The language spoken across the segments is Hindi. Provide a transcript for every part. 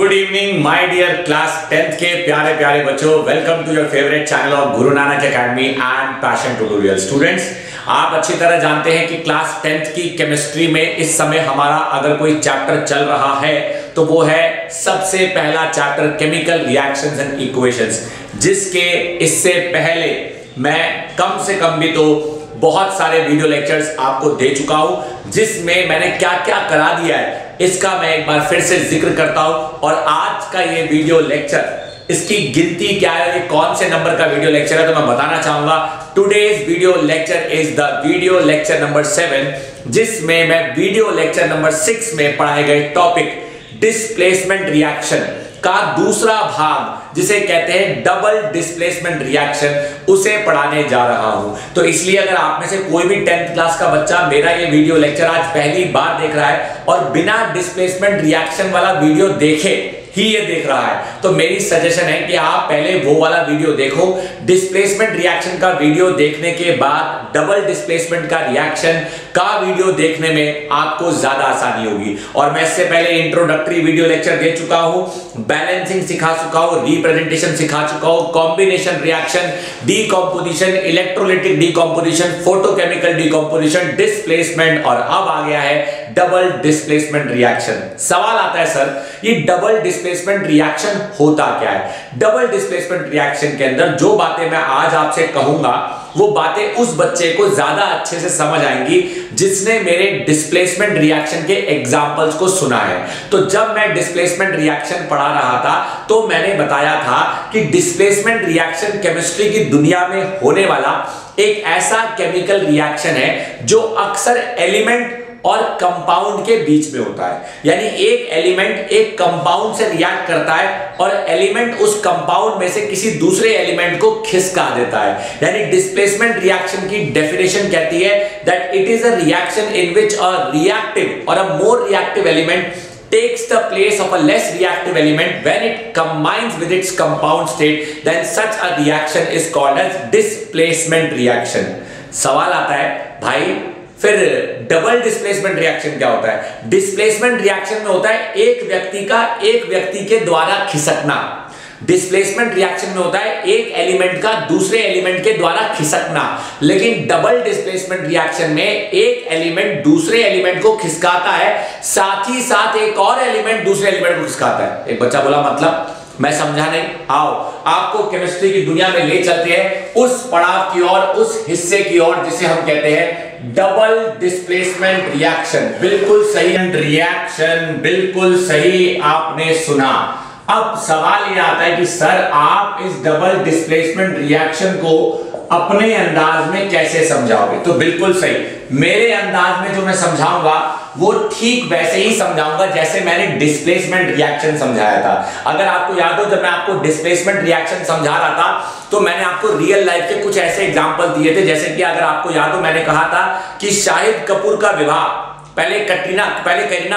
Good evening my dear class 10th के प्यारे प्यारे बच्चों, welcome to your favourite channel of Guru Nanak academy and passion tutorial. Students, आप अच्छी तरह जानते हैं कि क्लास 10th की केमिस्ट्री में इस समय हमारा अगर कोई चैप्टर चल रहा है तो वो है सबसे पहला chapter chemical reactions and equations, जिसके इससे पहले मैं कम से कम भी तो बहुत सारे वीडियो लेक्चर्स आपको दे चुका हूं, जिसमें मैंने क्या क्या करा दिया है इसका मैं एक बार फिर से जिक्र करता हूं। और आज का ये वीडियो लेक्चर, इसकी गिनती क्या है, ये कौन से नंबर का वीडियो लेक्चर है, तो मैं बताना चाहूंगा। Today's video lecture is the video lecture number 7, जिसमें मैं वीडियो लेक्चर नंबर 6 में पढ़ाए गए टॉपिक डिस्प्लेसमेंट रिएक्शन का दूसरा भाग, जिसे कहते हैं डबल डिस्प्लेसमेंट रिएक्शन, उसे पढ़ाने जा रहा हूं। तो इसलिए अगर आप में से कोई भी 10th क्लास का बच्चा मेरा ये वीडियो लेक्चर आज पहली बार देख रहा है और बिना डिस्प्लेसमेंट रिएक्शन वाला वीडियो देखे ही ये देख रहा है, तो मेरी सजेशन है कि आप पहले वो वाला वीडियो देखो। डिस्प्लेसमेंट रिएक्शन का वीडियो देखने के बाद डबल डिस्प्लेसमेंट का रिएक्शन का वीडियो देखने में आपको ज्यादा आसानी होगी। और मैं इससे पहले इंट्रोडक्टरी वीडियो लेक्चर दे चुका हूं, बैलेंसिंग सिखा चुका हूं, रिप्रेजेंटेशन सिखा चुका हूं, combination reaction, decomposition, electrolytic decomposition, photochemical decomposition, displacement, और अब आ गया है डबल डिस्प्लेसमेंट रिएक्शन। सवाल आता है, सर ये डबल डिस्प्लेसमेंट रिएक्शन होता क्या है? डबल डिस्प्लेसमेंट रिएक्शन के अंदर जो बातें मैं आज आपसे कहूंगा वो बातें उस बच्चे को ज्यादा अच्छे से समझ आएंगी जिसने मेरे डिस्प्लेसमेंट रिएक्शन के एग्जांपल्स को सुना है। तो जब मैं डिस्प्लेसमेंट रिएक्शन पढ़ा रहा था तो मैंने बताया था कि डिस्प्लेसमेंट रिएक्शन केमिस्ट्री की दुनिया में होने वाला एक ऐसा केमिकल रिएक्शन है जो अक्सर एलिमेंट और कंपाउंड के बीच में होता है। यानी एक एलिमेंट एक कंपाउंड से रिएक्ट करता है और एलिमेंट उस कंपाउंड में से किसी दूसरे एलिमेंट को खिसका देता है। यानी डिस्प्लेसमेंट रिएक्शन की डेफिनेशन कहती है that it is a reaction in which a reactive और a more reactive element takes the place of a less reactive element when it combines with its compound state, then such a reaction is called as displacement reaction। सवाल आता है भाई, फिर डबल डिस्प्लेसमेंट रिएक्शन क्या होता है? डिस्प्लेसमेंट रिएक्शन में होता है एक व्यक्ति का एक व्यक्ति के द्वारा खिसकना। डिस्प्लेसमेंट रिएक्शन में होता है एक एलिमेंट का दूसरे एलिमेंट के द्वारा खिसकना। लेकिन डबल डिस्प्लेसमेंट रिएक्शन में एक एलिमेंट दूसरे एलिमेंट को खिसकाता है, साथ ही साथ एक और एलिमेंट दूसरे एलिमेंट को खिसकाता है। एक बच्चा बोला मतलब मैं समझा नहीं। आओ आपको केमिस्ट्री की दुनिया में ले चलते हैं उस पड़ाव की ओर, उस हिस्से की ओर जिसे हम कहते हैं डबल डिस्प्लेसमेंट रिएक्शन। बिल्कुल सही रिएक्शन, बिल्कुल सही आपने सुना। अब सवाल यह आता है कि सर आप इस डबल डिस्प्लेसमेंट रिएक्शन को अपने अंदाज में कैसे समझाओगे? तो बिल्कुल सही, मेरे अंदाज में जो मैं समझाऊंगा वो ठीक वैसे ही समझाऊंगा जैसे मैंने डिस्प्लेसमेंट रिएक्शन समझाया था। अगर आपको याद हो, जब मैं आपको डिस्प्लेसमेंट रिएक्शन समझा रहा था तो मैंने आपको रियल लाइफ के कुछ ऐसे एग्जांपल दिए थे, जैसे कि अगर आपको याद हो मैंने कहा था कि शाहिद कपूर का विवाह पहले करीना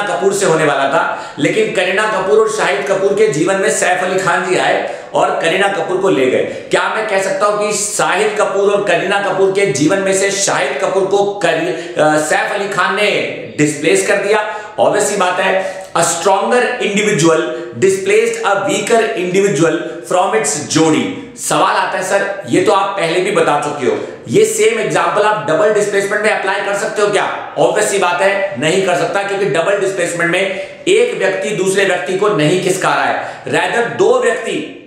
कपूर से होने वाला था, लेकिन करीना कपूर और शाहिद कपूर के जीवन में सैफ अली खान जी आए और करीना कपूर को ले गए। क्या मैं कह सकता हूं कि शाहिद कपूर और करीना कपूर के जीवन में से शाहिद कपूर को सैफ अली खान ने डिस्प्लेस कर दिया? ऑब्वियस सी बात है, a stronger individual displaced a weaker individual from its जोड़ी। सवाल आता है सर ये तो आप पहले भी बता चुके हो, ये सेम एग्जांपल आप डबल डिस्प्लेसमेंट में अप्लाई कर सकते हो क्या? ऑब्वियस सी बात है नहीं कर सकता, क्योंकि डबल डिस्प्लेसमेंट में एक व्यक्ति दूसरे व्यक्ति को नहीं खिसका रहा है, रैदर दो व्यक्ति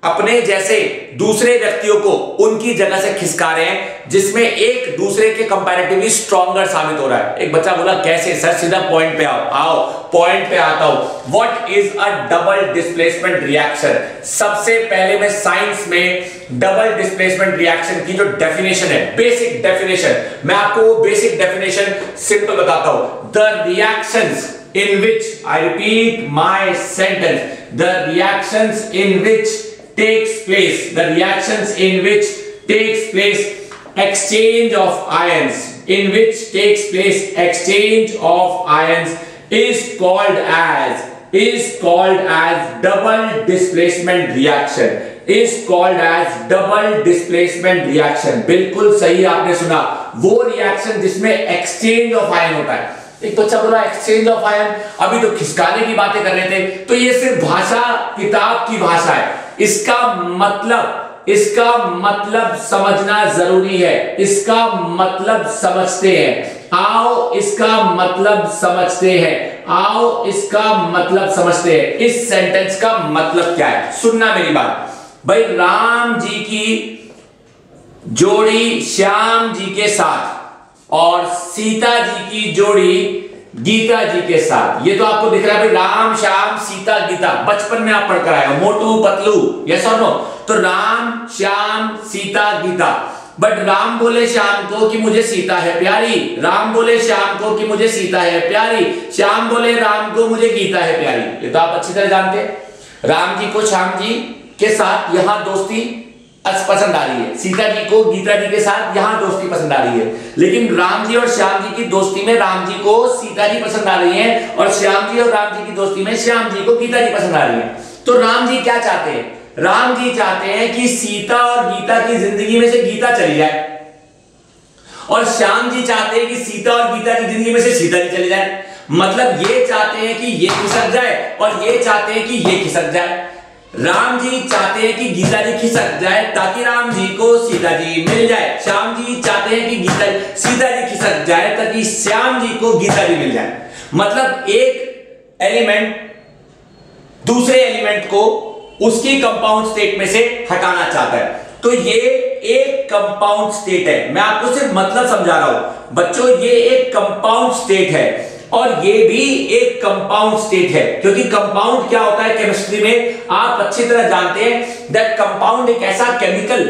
अपने जैसे दूसरे व्यक्तियों को उनकी जगह से खिसका रहे हैं, जिसमें एक दूसरे के कंपैरेटिवली स्ट्रॉन्गर साबित हो रहा है। एक बच्चा बोला कैसे? सर सीधा पॉइंट पे आओ पॉइंट पे आता हूं। What is a double displacement reaction? सबसे पहले मैं साइंस में डबल डिस्प्लेसमेंट रिएक्शन की जो डेफिनेशन है, बेसिक डेफिनेशन, मैं आपको वो बेसिक डेफिनेशन सिंपल बताता हूं। The reactions in which, I repeat my sentence, the reactions in which takes place exchange of ions, is called as double displacement reaction। बिल्कुल सही आपने सुना, वो रिएक्शन जिसमें एक्सचेंज ऑफ आयन होता है। एक बच्चा बोला एक्सचेंज ऑफ आयन, अभी तो खिसकाने की बातें कर रहे थे। तो ये सिर्फ भाषा, किताब की भाषा है। इसका मतलब समझना जरूरी है। इसका मतलब समझते हैं। आओ इसका मतलब समझते हैं। आओ इसका मतलब समझते हैं। इस सेंटेंस का मतलब क्या है, सुनना मेरी बात भाई। राम जी की जोड़ी श्याम जी के साथ और सीता जी की जोड़ी गीता जी के साथ। ये तो आपको दिख रहा है भाई, राम श्याम सीता गीता, बचपन में आप पढ़कर आए हो, मोटू पतलू, यस और नो। तो राम श्याम सीता गीता। बट राम बोले श्याम को कि मुझे सीता है प्यारी, राम बोले श्याम को कि मुझे सीता है प्यारी, श्याम बोले राम को मुझे गीता है प्यारी। ये तो आप अच्छी तरह जानते हैं। राम जी को श्याम जी के साथ यहां दोस्ती पसंद आ रही है, सीता जी को गीता जी के साथ यहां दोस्ती पसंद आ रही है। लेकिन राम जी और श्याम जी की दोस्ती में राम जी को सीता जी पसंद आ रही है, और श्याम जी और राम जी की दोस्ती में श्याम जी को गीता जी पसंद आ रही है। तो राम जी क्या चाहते हैं? राम जी चाहते हैं कि सीता और गीता की जिंदगी में से गीता चली जाए, और श्याम जी चाहते हैं कि सीता और गीता की जिंदगी में से सीता जी चली जाए। मतलब ये चाहते हैं कि ये खिसक जाए, और ये चाहते हैं कि ये खिसक जाए। राम जी चाहते हैं कि गीता जी खिसक जाए ताकि राम जी को सीता जी मिल जाए। श्याम जी चाहते हैं कि सीता जी खिसक जाए ताकि श्याम जी को गीता जी मिल जाए। मतलब एक एलिमेंट दूसरे एलिमेंट को उसकी कंपाउंड स्टेट में से हटाना चाहता है। तो ये एक कंपाउंड स्टेट है। मैं आपको सिर्फ मतलब समझा रहा हूं बच्चों, ये एक कंपाउंड स्टेट है, और ये भी एक कंपाउंड स्टेट है। क्योंकि कंपाउंड क्या होता है केमिस्ट्री में आप अच्छी तरह जानते हैं। दैट कंपाउंड एक ऐसा केमिकल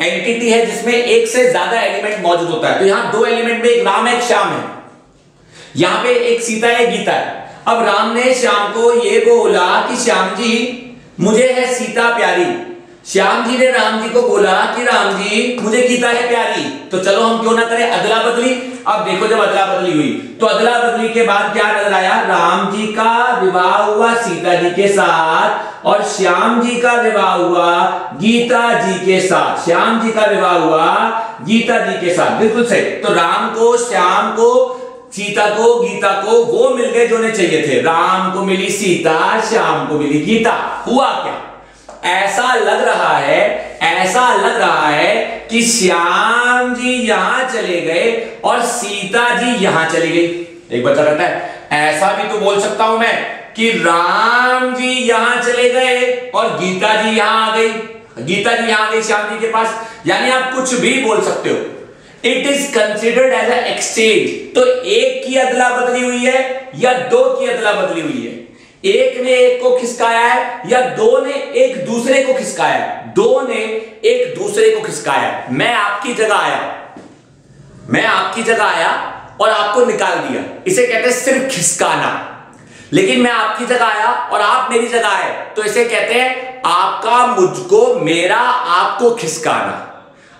एंटिटी है जिसमें एक से ज्यादा एलिमेंट मौजूद होता है। तो यहां दो एलिमेंट में एक राम है एक श्याम है, यहां पे एक सीता है गीता है। अब राम ने श्याम को ये बोला कि श्याम जी मुझे है सीता प्यारी, श्याम जी ने राम जी को बोला कि राम जी मुझे गीता है प्यारी। तो चलो हम क्यों ना करें अदला बदली। अब देखो जब अदला बदली हुई तो अदला बदली के बाद क्या नजर आया? राम जी का विवाह हुआ सीता जी के साथ, और श्याम जी का विवाह हुआ गीता जी के साथ। श्याम जी का विवाह हुआ गीता जी के साथ, बिल्कुल सही। तो राम को, श्याम को, सीता को, गीता को वो मिल गए जो उन्हें चाहिए थे। राम को मिली सीता, श्याम को मिली गीता। हुआ क्या? ऐसा लग रहा है कि श्याम जी यहां चले गए और सीता जी यहां चली गई। एक बच्चा कहता है ऐसा भी तो बोल सकता हूं मैं कि राम जी यहां चले गए और गीता जी यहां आ गई, गीता जी यहां आ गई श्याम जी के पास। यानी आप कुछ भी बोल सकते हो। It is considered as a exchange. तो एक की अदला बदली हुई है या दो की अदला बदली हुई है? एक ने एक को खिसकाया है या दो ने एक दूसरे को खिसकाया है? दो ने एक दूसरे को खिसकाया है। मैं आपकी जगह आया और आपको निकाल दिया, इसे कहते हैं सिर्फ खिसकाना। लेकिन मैं आपकी जगह आया और आप मेरी जगह आए, तो इसे कहते हैं आपका मुझको, मेरा आपको खिसकाना।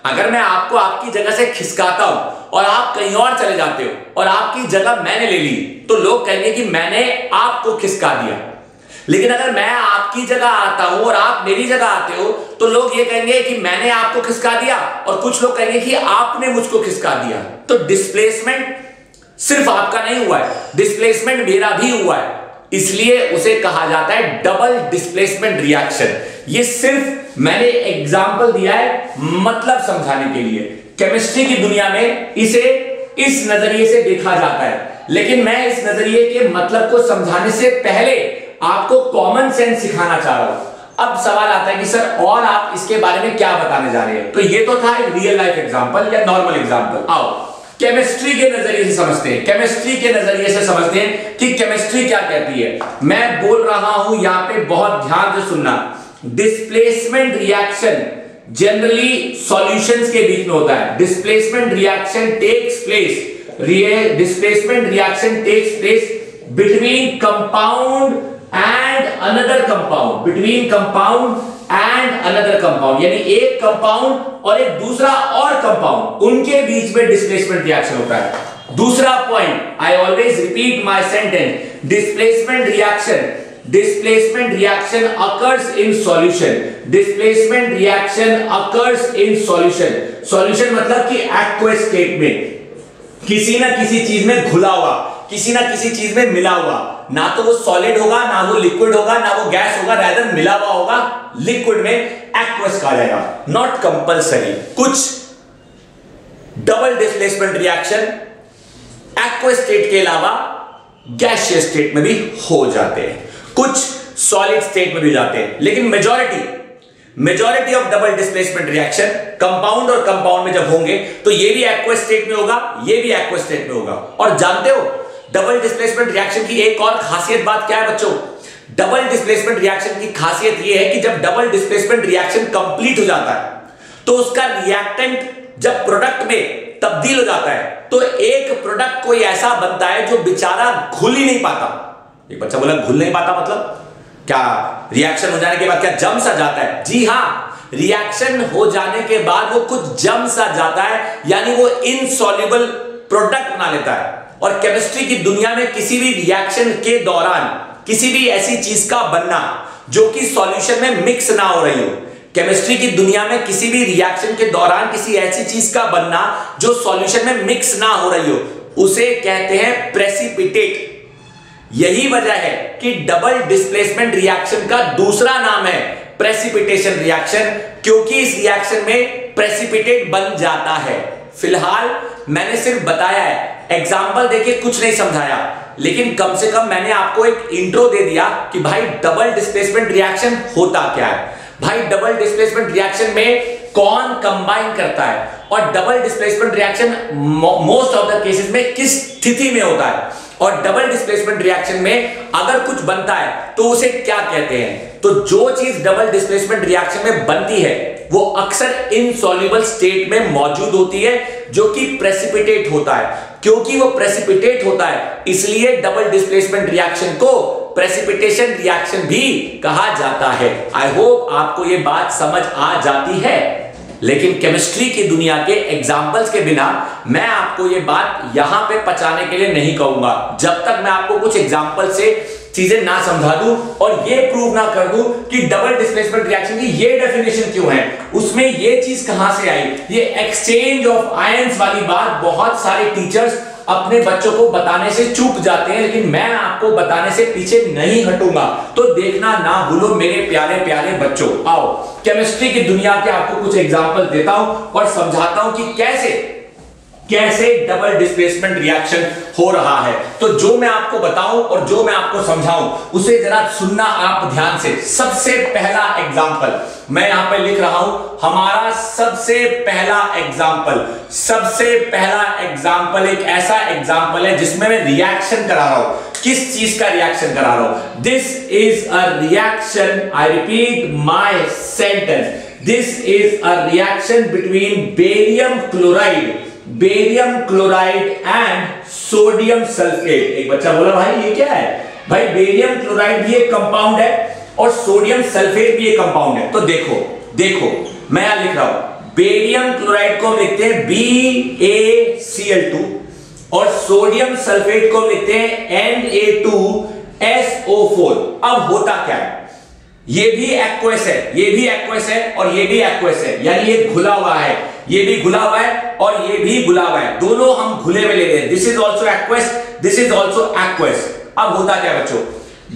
अगर मैं आपको आपकी जगह से खिसकाता हूं और आप कहीं और चले जाते हो और आपकी जगह मैंने ले ली, तो लोग कहेंगे कि मैंने आपको खिसका दिया। लेकिन अगर मैं आपकी जगह आता हूं और आप मेरी जगह आते हो, तो लोग ये कहेंगे कि मैंने आपको खिसका दिया, और कुछ लोग कहेंगे कि आपने मुझको खिसका दिया। तो डिस्प्लेसमेंट सिर्फ आपका नहीं हुआ है, डिस्प्लेसमेंट मेरा भी हुआ है। इसलिए उसे कहा जाता है डबल डिस्प्लेसमेंट रिएक्शन। ये सिर्फ मैंने एग्जांपल दिया है मतलब समझाने के लिए। केमिस्ट्री की दुनिया में इसे इस नजरिए से देखा जाता है, लेकिन मैं इस नजरिए के मतलब को समझाने से पहले आपको कॉमन सेंस सिखाना चाह रहा हूं। अब सवाल आता है कि सर और आप इसके बारे में क्या बताने जा रहे हैं? तो ये तो था एक रियल लाइफ एग्जांपल या नॉर्मल एग्जांपल। आओ केमिस्ट्री के नजरिए से समझते हैं। केमिस्ट्री के नजरिए से समझते हैं कि केमिस्ट्री क्या कहती है। मैं बोल रहा हूं यहां पे बहुत ध्यान से सुनना। डिस्प्लेसमेंट रिएक्शन जनरली सॉल्यूशंस के बीच में होता है। Displacement reaction takes place between compound and another compound, यानी एक कंपाउंड और एक दूसरा और कंपाउंड, उनके बीच में डिस्प्लेसमेंट रिएक्शन होता है। दूसरा point, I always repeat my sentence, displacement reaction occurs in solution. Displacement reaction occurs in solution. Solution मतलब कि aqueous state में, किसी ना किसी चीज में घुला हुआ, किसी ना किसी चीज में मिला हुआ, ना तो वो सॉलिड होगा, ना वो लिक्विड होगा, ना वो गैस होगा, रादर मिला हुआ होगा, लिक्विड में एक्वस कहा जाएगा। नॉट कंपल्सरी, कुछ double displacement reaction aqueous state के अलावा गैसियस स्टेट में भी हो जाते हैं, कुछ सॉलिड स्टेट में भी जाते हैं, लेकिन majority of double displacement reaction compound और कंपाउंड में जब होंगे तो ये भी एक्वस स्टेट में होगा, ये भी एक्वस स्टेट में होगा। और जानते हो डबल डिस्प्लेसमेंट रिएक्शन की एक और खासियत बात क्या है बच्चों? डबल डिस्प्लेसमेंट रिएक्शन की खासियत ये है कि जब डबल डिस्प्लेसमेंट रिएक्शन कंप्लीट हो जाता है तो उसका रिएक्टेंट जब प्रोडक्ट में तब्दील हो जाता है तो एक प्रोडक्ट कोई ऐसा बनता है जो बेचारा घुल ही नहीं पाता। एक बच्चा बोला घुल नहीं पाता मतलब क्या रिएक्शन हो जाने के बाद क्या जम सा जाता है? जी हां, रिएक्शन हो जाने के बाद वो कुछ जम सा जाता है, यानी वो इनसॉल्युबल प्रोडक्ट बना लेता है। और केमिस्ट्री की दुनिया में किसी भी रिएक्शन के दौरान किसी भी ऐसी चीज का बनना जो कि सॉल्यूशन में मिक्स ना हो रही हो, केमिस्ट्री की दुनिया में किसी भी रिएक्शन के दौरान किसी ऐसी चीज का बनना जो सॉल्यूशन में मिक्स ना हो रही हो, उसे कहते हैं प्रेसिपिटेट। यही वजह है कि डबल डिस्प्लेसमेंट रिएक्शन का दूसरा नाम है प्रेसिपिटेशन रिएक्शन, क्योंकि इस रिएक्शन में प्रेसिपिटेट बन जाता है। फिलहाल मैंने सिर्फ बताया है, एग्जाम्पल देके कुछ नहीं समझाया, लेकिन कम से कम मैंने आपको एक इंट्रो दे दिया कि भाई डबल डिस्प्लेसमेंट रिएक्शन होता क्या है। भाई डबल डिस्प्लेसमेंट रिएक्शन में कौन कंबाइन करता है और double displacement reaction most of the cases में किस स्थिति में होता है, और डबल डिस्प्लेसमेंट रिएक्शन में अगर कुछ बनता है तो उसे क्या कहते हैं। तो जो चीज डबल डिस्प्लेसमेंट रिएक्शन में बनती है वो अक्सर इनसॉल्युबल स्टेट में मौजूद होती है, जो कि प्रेसिपिटेट होता है। क्योंकि वो प्रेसिपिटेट होता है इसलिए डबल डिस्प्लेसमेंट रिएक्शन को प्रेसिपिटेशन रिएक्शन भी कहा जाता है। आई होप आपको ये बात समझ आ जाती है, लेकिन केमिस्ट्री की दुनिया के एग्जाम्पल्स के बिना मैं आपको ये बात यहां पे पचाने के लिए नहीं कहूंगा, जब तक मैं आपको कुछ एग्जाम्पल से चीजें ना समझा दूं और ये प्रूव ना कर दूं कि डबल डिस्प्लेसमेंट रिएक्शन की ये डेफिनेशन क्यों है, उसमें ये चीज कहां से आई। ये एक्सचेंज ऑफ आयंस वाली बात बहुत सारे टीचर्स अपने बच्चों को बताने से चूक जाते हैं, लेकिन मैं आपको बताने से पीछे नहीं हटूंगा। तो देखना ना भूलो मेरे प्यारे प्यारे बच्चों। आओ केमिस्ट्री की दुनिया के आपको कुछ एग्जांपल देता हूं और समझाता हूं कि कैसे डबल डिस्प्लेसमेंट रिएक्शन हो रहा है। तो जो मैं आपको बताऊं और जो मैं आपको समझाऊं उसे जरा सुनना आप ध्यान से। सबसे पहला एग्जांपल मैं यहां पे लिख रहा हूं, हमारा सबसे पहला एग्जांपल एक ऐसा एग्जांपल है जिसमें मैं रिएक्शन करा रहा हूं। किस चीज का रिएक्शन करा रहा हूं? This is a reaction, I repeat my sentence, this is a reaction between barium chloride and sodium sulphate. एक बच्चा बोला भाई ये क्या है? भाई बेरियम क्लोराइड भी एक कंपाउंड है और सोडियम सल्फेट भी एक कंपाउंड है। तो देखो मैं यहां लिख रहा हूं, बेरियम क्लोराइड को हम लिखते हैं BaCl2 और सोडियम सल्फेट को हम लिखते हैं Na2SO4। अब होता क्या है? ये भी एक्वस है, ये भी एक्वस है और ये भी एक्वस है, यानी ये घुला हुआ है, ये भी घुला हुआ है और ये भी घुला हुआ है, दोनों हम घुले में ले रहे हैं। This is also aqueous, this is also aqueous. अब होता क्या बच्चों?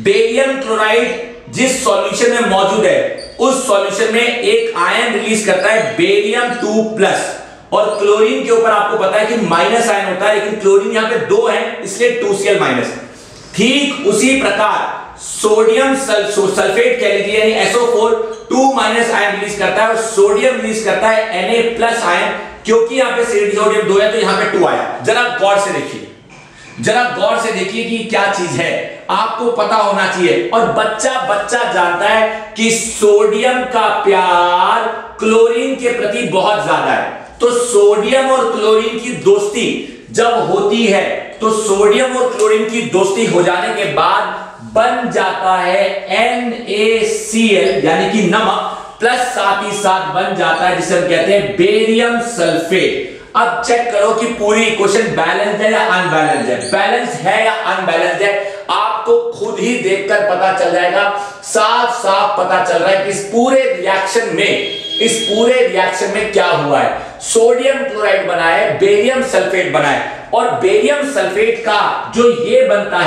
बेरियम क्लोराइड जिस सॉल्यूशन में मौजूद है उस सॉल्यूशन में एक आयन रिलीज करता है बेरियम 2+, और क्लोरीन के ऊपर आपको पता है कि माइनस आयन होता है, लेकिन क्लोरीन यहां पे 2 है इसलिए 2Cl-। ठीक उसी प्रकार सोडियम सल्फेट कह लीजिए यानी SO4 2- आयन रिलीज करता है और सोडियम रिलीज करता है Na+ आयन। क्योंकि यहां पे सोडियम 2 है तो यहां पे 2 आया। जरा गौर से देखिए कि क्या चीज है, आपको पता होना चाहिए। और बच्चा जानता है कि सोडियम का प्यार क्लोरीन के प्रति बहुत ज्यादा है। तो सोडियम और क्लोरीन की दोस्ती जब होती है तो सोडियम और क्लोरीन की दोस्ती हो जाने के बाद बन जाता है NaCl यानी कि नमक, प्लस साथ ही साथ बन जाता है जिसे हम कहते हैं बेरियम सल्फेट। अब चेक करो कि पूरी इक्वेशन बैलेंस है या अनबैलेंस्ड है। बैलेंस है या अनबैलेंस्ड है आपको खुद ही देखकर पता चल जाएगा। साफ पता चल रहा है कि इस पूरे रिएक्शन में इस पूरे रिएक्शन में क्या हुआ है, सोडियम क्लोराइड बना है, बेरियम सल्फेट बना है, और बेरियम सल्फेट का जो ये बनता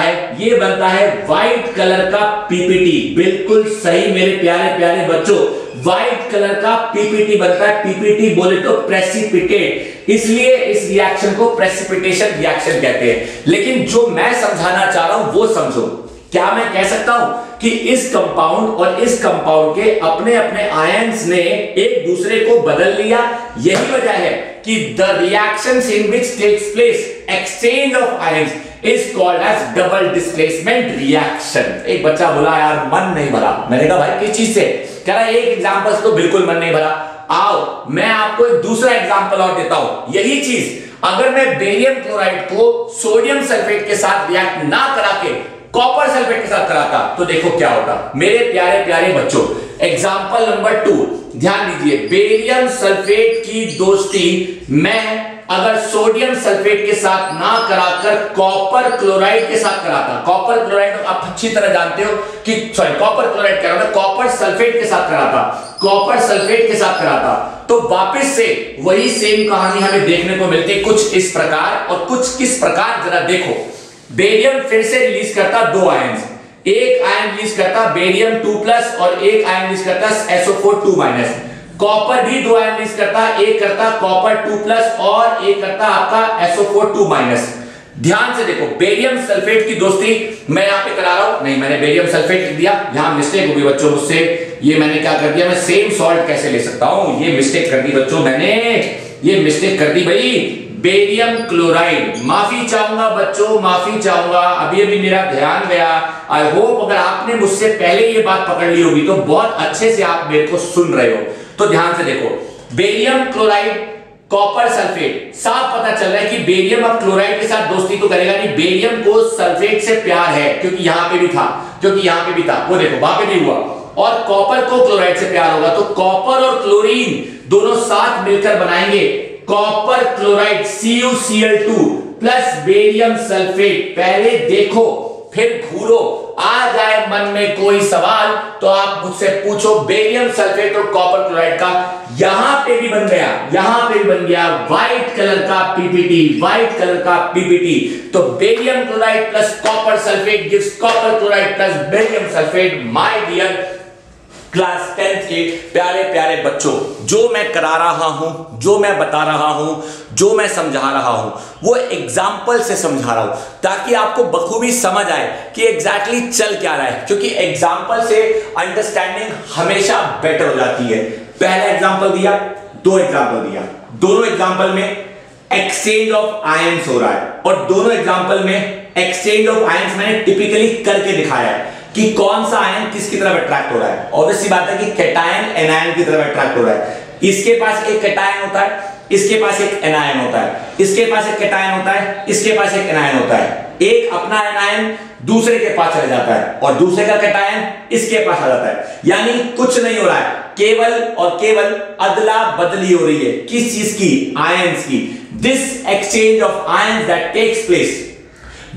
है व्हाइट कलर का पीपीटी। बिल्कुल सही मेरे प्यारे प्यारे बच्चों, व्हाइट कलर का पीपीटी बनता है। पीपीटी बोले तो प्रेसिपिटेट, इसलिए इस रिएक्शन को प्रेसिपिटेशन रिएक्शन कहते हैं। लेकिन जो मैं समझाना चाह रहा हूं वो समझो। क्या मैं कह सकता हूं कि इस कंपाउंड और इस कंपाउंड के अपने अपने आयंस ने एक दूसरे को बदल लिया? यही वजह है कि the reactions in which takes place exchange of ions is called as double displacement reaction. एक बच्चा बोला यार मन नहीं भरा। मैंने कहा भाई किस चीज से? कह रहा एक एग्जांपल से तो बिल्कुल मन नहीं भरा। आओ मैं आपको एक दूसरा एग्जांपल और देता हूं। यही चीज अगर मैं बेरियम क्लोराइड को सोडियम सल्फेट के साथ रिएक्ट ना करा के कॉपर सल्फेट के साथ कराता तो देखो क्या होता। मेरे प्यारे प्यारे बच्चों, एग्जांपल नंबर 2 ध्यान दीजिए। बेरियम सल्फेट की दोस्ती मैं अगर सोडियम सल्फेट के साथ ना कराकर कॉपर क्लोराइड के साथ कराता, कॉपर क्लोराइड आप अच्छी तरह जानते हो कि कॉपर क्लोराइड कह रहा हूं, कॉपर सल्फेट के साथ कराता, कॉपर सल्फेट के साथ कराता, तो वापस से वही सेम कहानी हमें देखने को मिलती है कुछ इस प्रकार। और कुछ किस प्रकार जरा देखो। बेरियम फिर से रिलीज करता 2 आयंस, एक आयन रिलीज करता बेरियम 2+ और एक आयन रिलीज करता SO4 2-। कॉपर भी 2 आयन रिलीज करता, एक करता कॉपर 2+ और एक करता आपका SO4 2-। ध्यान से देखो, बेरियम सल्फेट की दोस्ती मैं यहां पे करा रहा हूं, नहीं मैंने बेरियम सल्फेट लिख दिया, यहां मिस्टेक होगी बच्चों मुझसे। ये मैंने क्या कर दिया, मैं सेम सॉल्ट कैसे ले सकता हूं, ये मिस्टेक कर दी बच्चों, मैंने ये मिस्टेक कर दी भाई। बेरियम क्लोराइड, माफी चाहूंगा बच्चों, माफी चाहूंगा, अभी अभी मेरा ध्यान गया। आई होप अगर आपने मुझसे पहले ये बात पकड़ ली होगी तो बहुत अच्छे से आप मेरे को सुन रहे हो। तो ध्यान से देखो, बेरियम क्लोराइड कॉपर सल्फेट, साफ पता चल रहा है कि बेरियम अब क्लोराइड के साथ दोस्ती तो करेगा नहीं। बेरियम को सल्फेट से प्यार है क्योंकि यहां पे भी था, क्योंकि यहां पे भी था, वो देखो वहां पे भी हुआ। और कॉपर को क्लोराइड से प्यार होगा तो कॉपर और क्लोरीन दोनों साथ मिलकर बनाएंगे copper chloride CuCl2 plus barium sulphate. पहले देखो फिर घूरो, आ जाए मन में कोई सवाल तो आप मुझसे पूछो। बेरियम सल्फेट और कॉपर क्लोराइड का यहां पे भी बन गया, यहां पे भी बन गया व्हाइट कलर का पीपीटी, व्हाइट कलर का पीपीटी। तो barium chloride plus copper sulphate gives copper chloride plus barium sulphate. My dear class 10th के प्यारे प्यारे बच्चों, जो मैं करा रहा हूं, जो मैं बता रहा हूं, जो मैं समझा रहा हूं, वो एग्जाम्पल से समझा रहा हूं ताकि आपको बखूबी समझ आए कि एग्जैक्टली चल क्या रहा है। क्योंकि एग्जाम्पल से अंडरस्टैंडिंग हमेशा बेटर हो जाती है। पहला एग्जाम्पल दिया, 2 एग्जाम्पल दिया, दोनों एग्जाम्पल में एक्सचेंज ऑफ आयंस हो रहा है और दोनों एग्जाम्पल में एक्सचेंज ऑफ आयंस मैंने टिपिकली करके दिखाया है कि कौन सा आयन किसकी तरफ अट्रैक्ट हो रहा है। ऑब्वियस सी बात है कि कैटायन एनायन की तरफ अट्रैक्ट हो रहा है। इसके पास एक कैटायन होता है, इसके पास एक एनायन होता है, इसके पास एक कैटायन होता है, इसके पास एक एनायन होता है। एक अपना एनायन दूसरे के पास चला जाता है और दूसरे का कैटायन इसके पास आ जाता है। यानी कुछ नहीं हो रहा है, केवल और केवल अदला बदली हो रही है। किस चीज की? आयंस की। This exchange of ions that takes place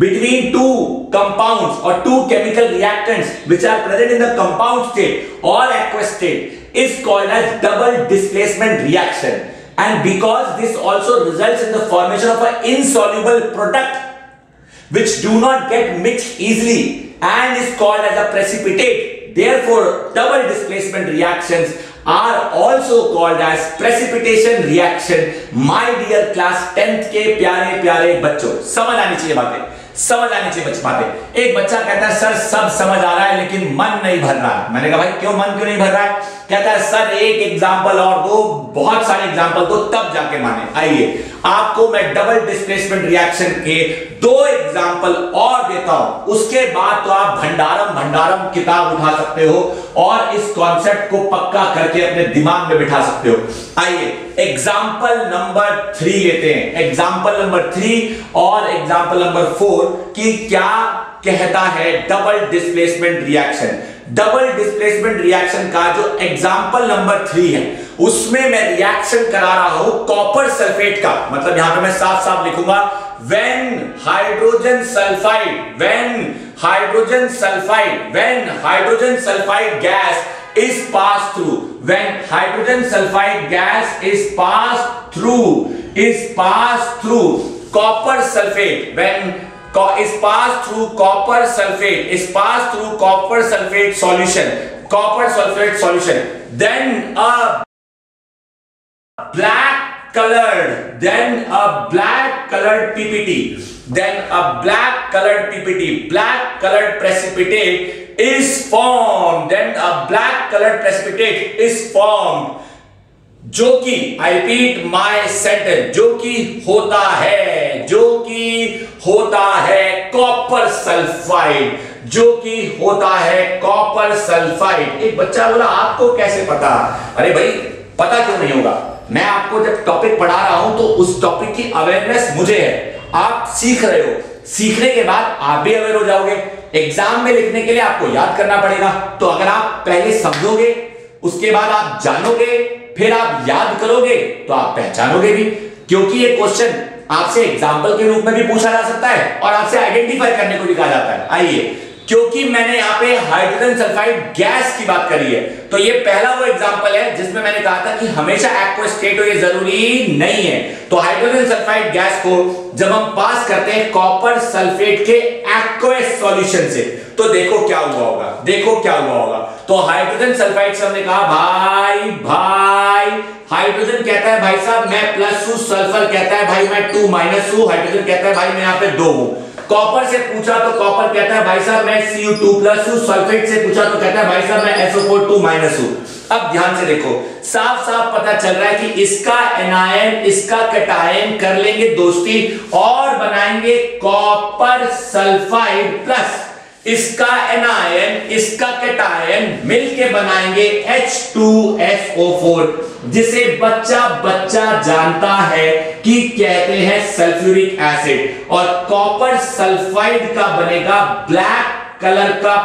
between 2 compounds or 2 chemical reactants which are present in the compound state or aqueous state is called as double displacement reaction. And because this also results in the formation of an insoluble product which do not get mixed easily and is called as a precipitate, therefore double displacement reactions are also called as precipitation reaction. My dear class 10th के प्यारे प्यारे बच्चों, समझ आनी चाहिए बातें, समझ आनी चाहिए बातें। एक बच्चा कहता है सर सब समझ आ रहा है लेकिन मन नहीं भर रहा। मैंने कहा भाई क्यों मन क्यों नहीं भर रहा है? कहता है सर एक एग्जांपल और दो, बहुत सारे एग्जांपल दो तब जाके माने। आइए आपको मैं डबल डिस्प्लेसमेंट रिएक्शन के 2 एग्जांपल और देता हूं, उसके बाद तो आप भंडारम किताब उठा सकते हो और इस कॉन्सेप्ट को पक्का करके अपने दिमाग में बिठा सकते हो। आइए एग्जांपल नंबर 3 लेते हैं, एग्जांपल नंबर 3 और एग्जांपल नंबर 4 कि क्या कहता है double displacement reaction. Double displacement reaction का जो एग्जांपल नंबर 3 है उसमें मैं रिएक्शन करा रहा हूं कॉपर सल्फेट का। मतलब यहां पे मैं साफ साफ लिखूंगा when hydrogen sulfide gas is passed through. When hydrogen sulfide gas is passed through copper sulfate, when is passed through copper sulfate solution, then a black colored PPT, black colored precipitate is formed, जो कि, I repeat my sentence, जो कि होता है कॉपर सल्फाइड, एक बच्चा बोला आपको कैसे पता? अरे भाई पता क्यों नहीं होगा? मैं आपको जब टॉपिक पढ़ा रहा हूं तो उस टॉपिक की अवेयरनेस मुझे है, आप सीख रहे हो, सीखने के बाद आप भी अवेयर हो जाओगे। एग्जाम में लिखने के लिए आपको याद करना पड़ेगा, तो अगर आप पहले समझोगे, उसके बाद आप जानोगे, फिर आप याद करोगे, तो आप पहचानोगे भी। क्योंकि ये क्वेश्चन आपसे एग्जाम्पल के रूप में भी पूछा जा सकता है और आपसे आइडेंटिफाई करने को भी कहा जाता है। आइए, क्योंकि मैंने यहाँ पे हाइड्रोजन सल्फाइड गैस की बात करी है, तो ये पहला वो एग्जांपल है जिसमें मैंने कहा था कि हमेशा एक्वस स्टेट हो, ये जरूरी नहीं है। तो हाइड्रोजन सल्फाइड गैस को जब हम पास करते हैं कॉपर सल्फेट के एक्वस सॉल्यूशन से, तो देखो क्या हुआ होगा। तो हाइड्रोजन सल्फाइड से हमने कहा भाई हाइड्रोजन कहता है भाई साहब मैं प्लस हूं, सल्फर कहता है भाई मैं 2 माइनस हूं, हाइड्रोजन कहता है भाई मैं यहाँ पे 2 हूं। कॉपर से पूछा तो कॉपर कहता है भाई साहब मैं Cu2 प्लस हूं, सल्फेट से पूछा तो कहता है भाई साहब मैं SO4 2 माइनस हूं। अब ध्यान से देखो, साफ पता चल रहा है कि इसका एनायन इसका कैटायन कर लेंगे दोस्ती और बनाएंगे कॉपर सल्फाइड प्लस इसका एनायन इसका कैटायन मिलके बनाएंगे H2SO4, जिसे बच्चा जानता है कि कहते हैं सल्फ्यूरिक एसिड। और कॉपर सल्फाइड का बनेगा ब्लैक कलर का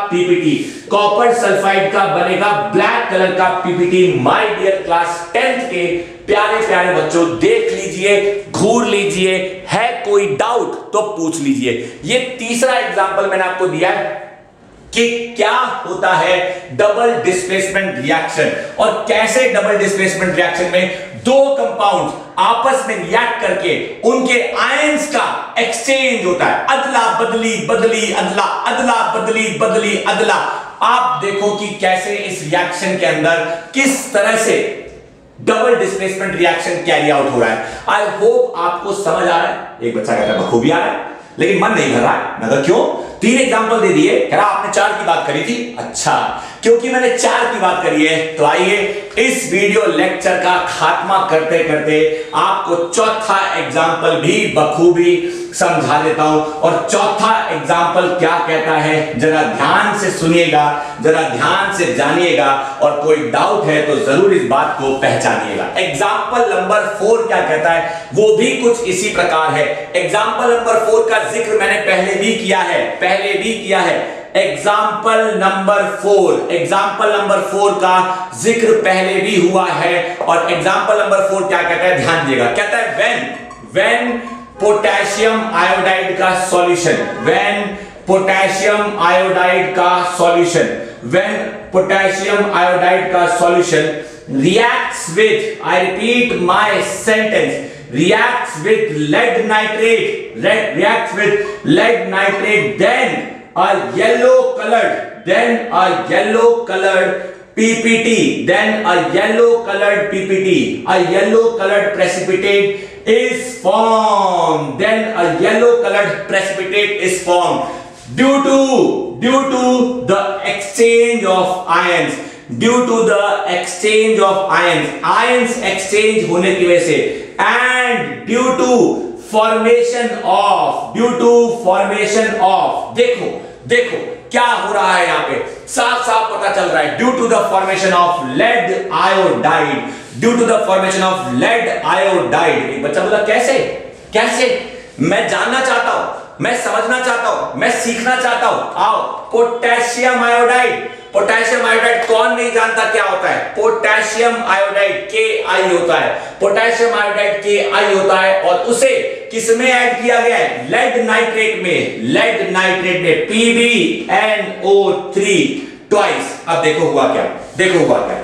PPT, my dear class 10th के प्यारे बच्चों, देख लीजिए, घूर लीजिए, है कोई डाउट तो पूछ लीजिए। ये तीसरा एग्जांपल मैंने आपको दिया है कि क्या होता है डबल डिस्प्लेसमेंट रिएक्शन, और कैसे डबल डिस्प्लेसमेंट रिएक्शन में दो कंपाउंड आपस में रिएक्ट करके उनके आयंस का एक्सचेंज होता है, अदला बदली। आप देखो कि कैसे इस रिएक्शन के अंदर किस तरह से double displacement reaction carry out हो रहा है। आई होप आपको समझ आ रहा है। एक बच्चा कहता है बखूबी आ रहा है, लेकिन मन नहीं भर रहा है। मैं क्यों? 3 एग्जांपल दे दिए, कह रहा आपने 4 की बात करी थी। अच्छा, क्योंकि मैंने 4 की बात करी है तो आइए इस वीडियो लेक्चर का खात्मा करते करते आपको चौथा एग्जांपल भी बखूबी समझा देता हूं। और चौथा एग्जांपल क्या कहता है, जरा ध्यान से सुनिएगा, जरा ध्यान से जानिएगा, और कोई डाउट है तो जरूर इस बात को पहचानिएगा। एग्जांपल नंबर 4 क्या कहता है, वो भी कुछ इसी प्रकार है। एग्जांपल नंबर 4 का जिक्र मैंने पहले भी किया है। एग्जाम्पल नंबर 4 का जिक्र पहले भी हुआ है। और एग्जाम्पल नंबर 4 क्या कहता है, ध्यान दिएगा। कहता है when पोटेशियम आयोडाइड का सॉल्यूशन, when पोटेशियम आयोडाइड का solution reacts with, I repeat my sentence, reacts with lead nitrate, then a yellow colored PPT, a yellow colored precipitate is formed, due to the exchange of ions, ions exchange होने की वजह से, and due to formation of देखो क्या हो रहा है यहाँ पे, साफ पता चल रहा है। Due to the formation of lead iodide, एक बच्चा बोला कैसे? मैं जानना चाहता हूं, मैं समझना चाहता हूं, मैं सीखना चाहता हूं। आओ, पोटेशियम आयोडाइड कौन नहीं जानता क्या होता है? पोटेशियम आयोडाइड KI होता है, और उसे किसमें ऐड किया गया है? लेड नाइट्रेट में PbNO3 ट्वाइस। अब देखो हुआ क्या, देखो हुआ क्या,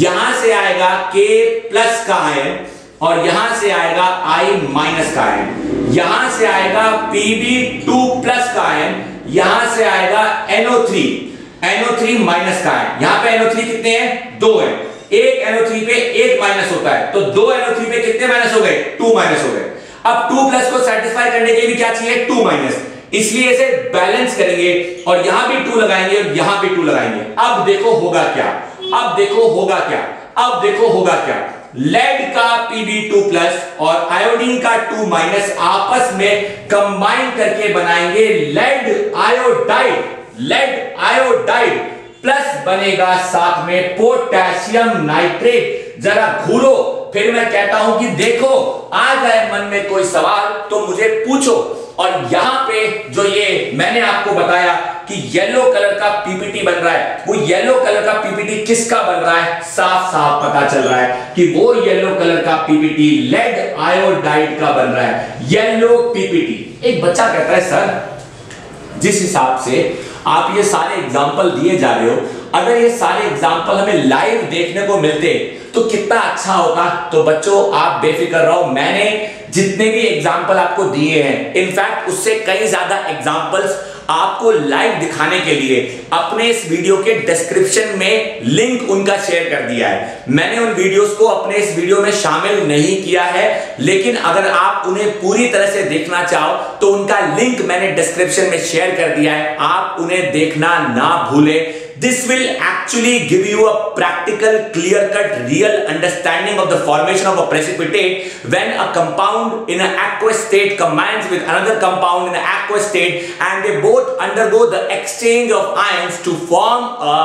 यहां से आएगा K प्लस का आयन और यहां से आएगा I माइनस का आयन, यहां से आएगा Pb2 प्लस का आयन, यहां से आएगा NO3 माइनस का आयन। यहां पे NO3 कितने हैं? 2 है, एक NO3 पे एक माइनस होता है, तो 2 NO3 पे कितने माइनस हो गए? 2 माइनस हो गए। अब 2 प्लस को सेटिस्फाई करने के लिए क्या चाहिए? 2 माइनस, इसलिए इसे बैलेंस करेंगे और यहां भी 2 लगाएंगे और यहां भी 2 लगाएंगे। अब देखो होगा क्या, अब देखो होगा क्या, अब देखो होगा क्या, लेड का Pb2 प्लस और आयोडीन का 2 माइनस आपस में कंबाइन करके बनाएंगे lead iodide, lead iodide plus बनेगा साथ में पोटेशियम नाइट्रेट। जरा घूरो, फिर मैं कहता हूं कि देखो आ जाए मन में कोई सवाल तो मुझे पूछो। और यहां पे जो ये मैंने आपको बताया कि येलो कलर का पीपीटी बन रहा है, वो येलो कलर का पीपीटी किसका बन रहा है? साफ साफ पता चल रहा है कि वो येलो कलर का पीपीटी लेड आयोडाइड का बन रहा है, येलो पीपीटी। एक बच्चा कहता है सर जिस हिसाब से आप ये सारे एग्जाम्पल दिए जा रहे हो, अगर ये सारे एग्जाम्पल हमें लाइव देखने को मिलते तो कितना अच्छा होता। तो बच्चों आप बेफिक्र रहो, मैंने जितने भी एग्जाम्पल आपको दिए हैं, इनफैक्ट उससे कई ज्यादा एग्जाम्पल्स आपको लाइव दिखाने के लिए अपने इस वीडियो के डिस्क्रिप्शन में लिंक उनका शेयर कर दिया है। मैंने उन वीडियोस को अपने इस वीडियो में शामिल नहीं किया है, लेकिन अगर आप उन्हें पूरी तरह से देखना चाहो तो उनका लिंक मैंने डिस्क्रिप्शन में शेयर कर दिया है, आप उन्हें देखना ना भूलें। This will actually give you a practical, clear-cut, real understanding of the formation of a precipitate when a compound in an aqueous state combines with another compound in an aqueous state and they both undergo the exchange of ions to form a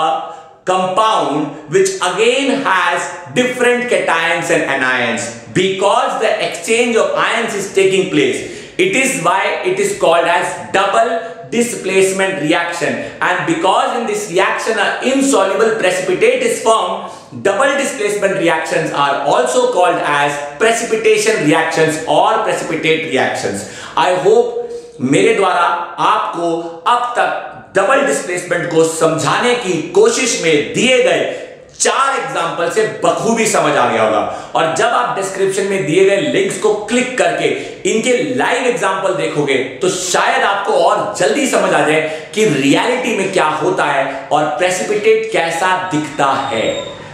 compound which again has different cations and anions. Because the exchange of ions is taking place, it is why it is called as double displacement reaction, and because in this reaction an insoluble precipitate is formed, double displacement reactions are also called as precipitation reactions or precipitate reactions. I hope मेरे द्वारा आपको अब तक डबल डिस्प्लेसमेंट को समझाने की कोशिश में दिए गए 4 एग्जाम्पल से बखूबी समझ आ गया होगा। और जब आप डिस्क्रिप्शन में दिए गए लिंक्स को क्लिक करके इनके लाइव एग्जाम्पल देखोगे तो शायद आपको और जल्दी समझ आ जाए कि रियलिटी में क्या होता है और प्रेसिपिटेट कैसा दिखता है।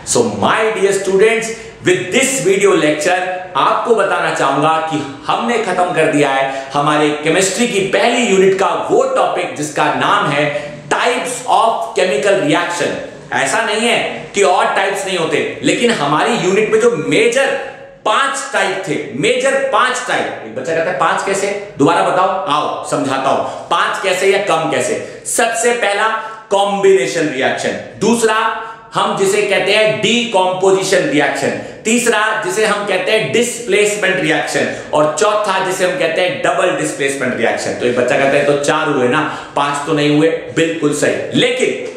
So my dear students, with this video lecture आपको बताना चाहूंगा कि हमने खत्म कर दिया है हमारे केमिस्ट्री की पहली यूनिट का वो टॉपिक जिसका नाम है टाइप्स ऑफ केमिकल रिएक्शन। ऐसा नहीं है कि और टाइप्स नहीं होते, लेकिन हमारी यूनिट में जो मेजर 5 टाइप थे, मेजर 5 टाइप। एक बच्चा कहता है 5 कैसे? दोबारा बताओ, आओ समझाता हूं 5 कैसे या कम कैसे। सबसे पहला कॉम्बिनेशन रिएक्शन, दूसरा हम जिसे कहते हैं डीकॉम्पोजिशन रिएक्शन, तीसरा जिसे हम कहते हैं डिस्प्लेसमेंट रिएक्शन, और चौथा जिसे हम कहते हैं डबल डिस्प्लेसमेंट रिएक्शन। तो एक बच्चा कहता है तो 4 हुए ना, 5 तो नहीं हुए। बिल्कुल सही, लेकिन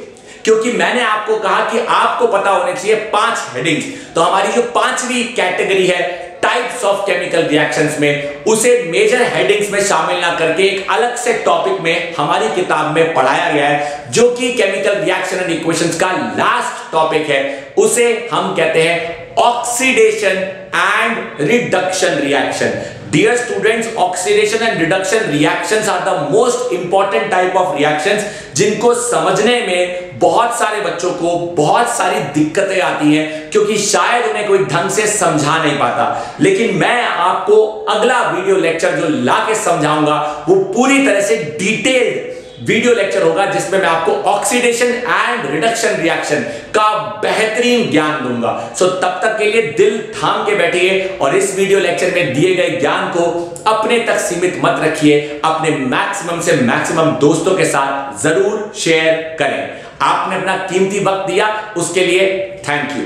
क्योंकि मैंने आपको कहा कि आपको पता होने चाहिए 5 हेडिंग्स, तो हमारी जो 5वीं कैटेगरी है टाइप्स ऑफ केमिकल रिएक्शंस में, उसे मेजर हेडिंग्स में शामिल ना करके एक अलग से टॉपिक में हमारी किताब में पढ़ाया गया है, जो कि केमिकल रिएक्शन एंड इक्वेशंस का लास्ट टॉपिक है। उसे हम कहते हैं oxidation and reduction reaction. Dear students, oxidation and reduction reactions are the most important type of reactions जिनको समझने में बहुत सारे बच्चों को बहुत सारी दिक्कतें आती हैं, क्योंकि शायद उन्हें कोई ढंग से समझा नहीं पाता। लेकिन मैं आपको अगला वीडियो लेक्चर जो ला के समझाऊंगा वो पूरी तरह से डिटेल्ड वीडियो लेक्चर होगा, जिसमें मैं आपको ऑक्सीडेशन एंड रिडक्शन रिएक्शन का बेहतरीन ज्ञान दूंगा। सो तब तक के लिए दिल थाम के बैठिए और इस वीडियो लेक्चर में दिए गए ज्ञान को अपने तक सीमित मत रखिए, अपने मैक्सिमम से मैक्सिमम दोस्तों के साथ जरूर शेयर करें। आपने अपना कीमती वक्त दिया, उसके लिए थैंक यू।